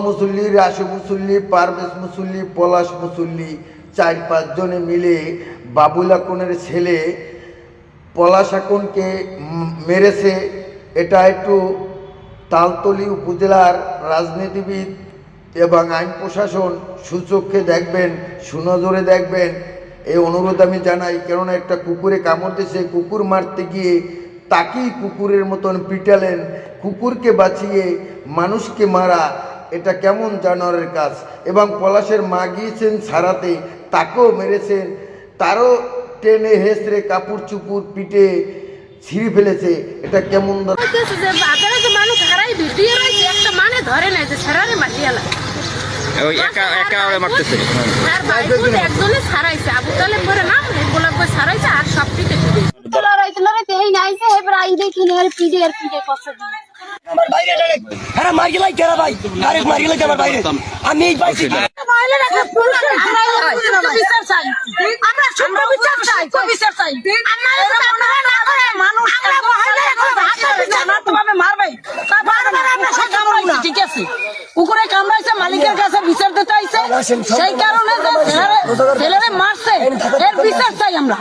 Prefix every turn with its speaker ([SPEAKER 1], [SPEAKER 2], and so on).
[SPEAKER 1] মুসল্লি, রাসু মুসল্লি, পারভেজ মুসল্লি, পলাশ মুসল্লি ৪-৫ জনে মিলে বাবুল আকনের ছেলে পলাশ আকনকে মেরেছে। এটা একটু তালতলী উপজেলার রাজনীতিবিদ এবং আইন প্রশাসন সুচক্ষে দেখবেন, সুনজরে দেখবেন, এই অনুরোধ আমি জানাই। কেননা একটা কুকুরে কামড় দিয়েছে, কুকুর মারতে গিয়ে তাকেই কুকুরের মতন পিটালেন। কুকুরকে বাঁচিয়ে মানুষকে মারা, এটা কেমন জানোয়ারের কাজ। এবং পলাশের মা গিয়েছেন ছাড়াতে, তাকেও মেরেছেন, তারও টেনে হেসড়ে কাপড় চুপুর পিটে ছিঁড়ে ফেলেছে। এটা কেমন
[SPEAKER 2] মানুষ হারাই ভিডিও রয়েছে, একটা মানে ধরে নাই যে সারারে মাটিয়ালা
[SPEAKER 3] ওই একা একা ওরে মারতেছে।
[SPEAKER 2] আর বাইরে একজনে ছাড়াইছে, আবু তালেব করে নাম গোলাপ করে ছাড়াইছে, আর সব পিটে
[SPEAKER 4] লড়াইতে লড়াইতে এই নাইছে এবার আই দেখি আর পিডে কষ্ট দিয়ে
[SPEAKER 5] আমার বাইরে ডাইরেক্ট আরে মার গেলাই কেরা ভাই ডাইরেক্ট মার গেলাই আমার বাইরে আমি এই বাইরে
[SPEAKER 2] মাইলে রাখা ফোন আমরা বিচার চাই, আমরা সুন্দর বিচার চাই, বিচার চাই। আমরা মানুষ আমরা মহিলা এখন ভাষা বিচার না তোমাকে মারবে, বারবার আমরা সব কামড়াইছি, ঠিক আছে কুকুরে কামড়াইছে, মালিকের কাছে বিচার দিতে আইছে, সেই কারণে যে ছেলেরে মারছে এর বিচার চাই আমরা।